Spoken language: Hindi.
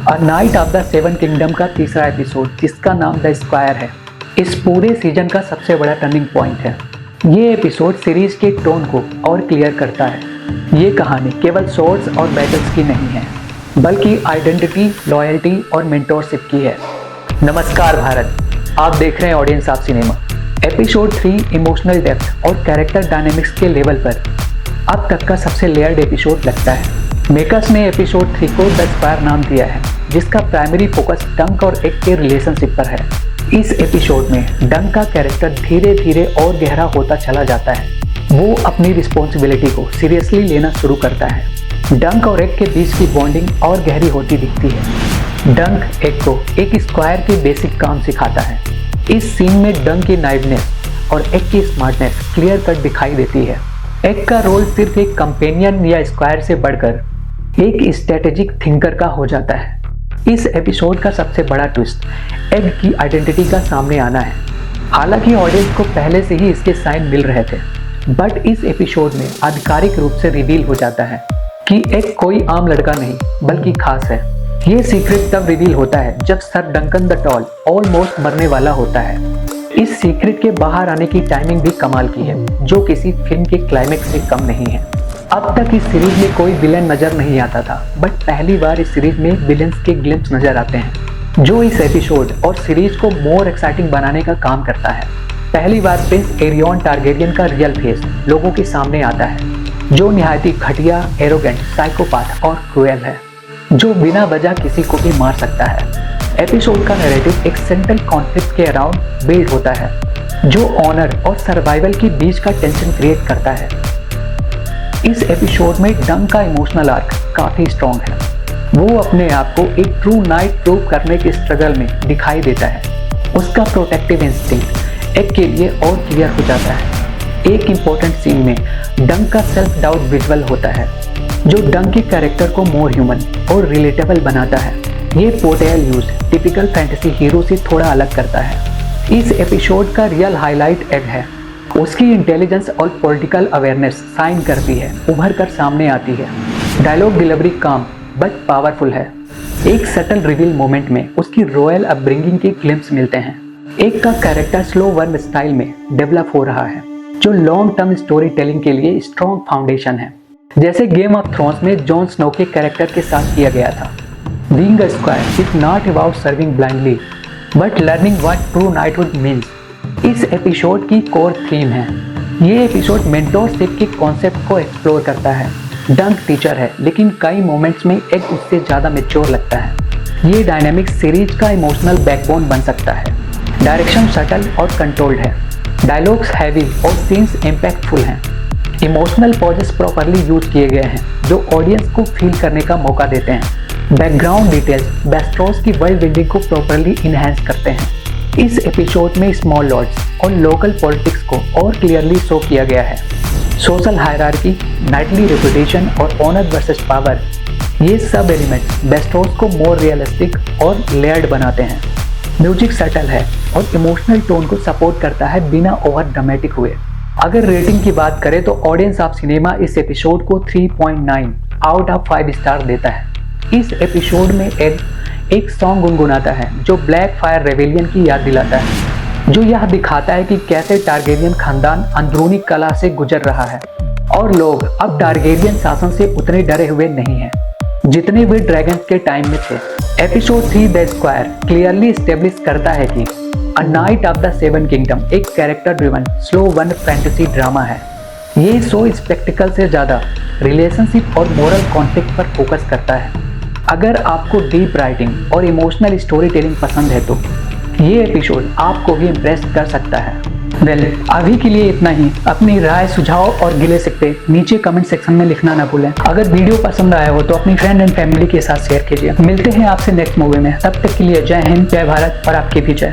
A knight of the seven kingdom का तीसरा एपिसोड जिसका नाम द स्क्वायर है, इस पूरे सीजन का सबसे बड़ा टर्निंग पॉइंट है। ये एपिसोड सीरीज के टोन को और क्लियर करता है। ये कहानी केवल स्वॉर्ड्स और बैटल्स की नहीं है, बल्कि आइडेंटिटी, लॉयल्टी और मेंटोरशिप की है। नमस्कार भारत, आप देख रहे हैं audience of cinema. Episode 3 emotional depth और कैरेक्टर डायनेमिक्स के लेवल पर अब तक का सबसे लेयर्ड एपिसोड लगता है। मेकर्स ने एपिसोड 3 को द स्क्वायर नाम दिया है, जिसका प्राइमरी फोकस डंक और एक के रिलेशनशिप पर है। इस एपिसोड में डंक का कैरेक्टर धीरे धीरे और गहरा होता चला जाता है। वो अपनी रिस्पॉन्सिबिलिटी को सीरियसली लेना शुरू करता है। डंक और एक के बीच की बॉन्डिंग और गहरी होती दिखती है। डंक एक को एक स्क्वायर के बेसिक काम सिखाता है। इस सीन में डंक की नाइवनेस और एक की स्मार्टनेस क्लियर कट दिखाई देती है। एक का रोल सिर्फ एक कंपेनियन या स्क्वायर से बढ़कर एक स्ट्रेटेजिक थिंकर का हो जाता है। इस एपिसोड का सबसे बड़ा ट्विस्ट एग की आइडेंटिटी का सामने आना है। हालांकि ऑडियंस को पहले से ही इसके साइन मिल रहे थे, बट इस एपिसोड में आधिकारिक रूप से रिवील हो जाता है कि एग कोई आम लड़का नहीं बल्कि खास है। ये सीक्रेट तब रिवील होता है जब sir Duncan the tall almost मरने वाला होता है। इस सीक्रेट के बाहर आने की टाइमिंग भी कमाल की है, जो किसी फिल्म के क्लाइमेक्स से कम नहीं है। अब तक इस सीरीज में कोई विलेन नजर नहीं आता था, बट पहली बार इस सीरीज में विलेन्स के ग्लिम्स नजर आते हैं, जो इस एपिसोड और सीरीज को मोर एक्साइटिंग बनाने का काम करता है। पहली बार प्रिंस एरियन टारगेरियन का रियल फेस लोगों के सामने आता है, जो निहायती घटिया, एरोगेंट, साइकोपैथ और क्रूएल है, जो बिना वजह किसी को भी मार सकता है। एपिसोड का नैरेटिव एक सेंट्रल कॉन्फ्लिक्ट के अराउंड बिल्ड होता है, जो ऑनर और सर्वाइवल के बीच का टेंशन क्रिएट करता है। इस एपिसोड में डंक का इमोशनल आर्क काफी स्ट्रॉन्ग है। वो अपने आप को एक ट्रू नाइट प्रूव करने के स्ट्रगल में दिखाई देता है। उसका प्रोटेक्टिव इंस्टिंक्ट एक के लिए और क्लियर हो जाता है। एक इम्पोर्टेंट सीन में डंक का सेल्फ डाउट विजुअल होता है, जो डंक के कैरेक्टर को मोर ह्यूमन और रिलेटेबल बनाता है। ये portrayal use typical fantasy hero से थोड़ा अलग करता है। इस एपिसोड का रियल हाईलाइट एग है। उसकी इंटेलिजेंस और पॉलिटिकल अवेयरनेस साइन करती है, उभर कर सामने आती है। डायलॉग डिलीवरी काम बट पावरफुल है। एक सटल रिवील मोमेंट में उसकी रॉयल अपब्रिंगिंग के ग्लिम्स मिलते हैं। एक का कैरेक्टर स्लो बर्न स्टाइल में डेवलप हो रहा है, जो लॉन्ग टर्म स्टोरी टेलिंग के लिए स्ट्रॉन्ग फाउंडेशन है, जैसे गेम ऑफ थ्रोन्स में जॉन स्नो के कैरेक्टर के साथ किया गया था। Being a square is not about serving blindly but learning what true knighthood means. इस एपिसोड की कोर थीम है। ये एपिसोड मेंटोरशिप के कॉन्सेप्ट को एक्सप्लोर करता है। डंक टीचर है, लेकिन कई मोमेंट्स में एक उससे ज़्यादा मैच्योर लगता है। ये डायनामिक सीरीज का इमोशनल बैकबोन बन सकता है। डायरेक्शन सटल और कंट्रोल्ड है। डायलॉग्स हैवी और सीन्स इम्पैक्टफुल हैं। इमोशनल पॉजेस प्रॉपरली यूज किए गए हैं, जो ऑडियंस को फील करने का मौका देते हैं। बैकग्राउंड डिटेल्स वेस्टरोस की वर्ल्ड बिल्डिंग को प्रॉपरली इन्हेंस करते हैं। इस एपिसोड में स्मॉल लॉर्ड्स और लोकल पॉलिटिक्स को और क्लियरली शो किया गया है। सोशल हायरार्की, नाइटली रेपुटेशन और ऑनर वर्सेस पावर, ये सब एलिमेंट्स वेस्टरोस को मोर रियलिस्टिक और लेयर्ड बनाते हैं। म्यूजिक सटल है और इमोशनल टोन को सपोर्ट करता है बिना ओवर ड्रामेटिक हुए। अगर रेटिंग की बात करें तो ऑडियंस ऑफ सिनेमा इस एपिसोड को 3.9 आउट ऑफ 5 स्टार देता है। इस एपिसोड में एक सॉन्ग गुनगुनाता है, जो ब्लैक फायर रेवेलियन की याद दिलाता है, जो यह दिखाता है कि कैसे टारगेरियन खानदान अंदरूनी कला से गुजर रहा है और लोग अब टारगेरियन शासन से उतने डरे हुए नहीं हैं, जितने वे ड्रैगन के टाइम में थे। Episode 3 the squire clearly establish करता है कि a knight of the seven kingdom एक character driven slow burn fantasy drama है। ये शो स्पेक्टिकल से ज़्यादा रिलेशनशिप और मोरल कॉन्फ्लिक्ट पर फोकस करता है। अगर आपको डीप राइटिंग और इमोशनल स्टोरी टेलिंग पसंद है तो ये एपिसोड आपको भी इम्प्रेस कर सकता है। अभी के लिए इतना ही। अपनी राय, सुझाव और गिले शिकवे नीचे कमेंट सेक्शन में लिखना ना भूलें। अगर वीडियो पसंद आया हो तो अपनी फ्रेंड एंड फैमिली के साथ शेयर कीजिए। मिलते हैं आपसे नेक्स्ट मूवी में। तब तक के लिए जय हिंद, जय भारत और आपकी भी जय।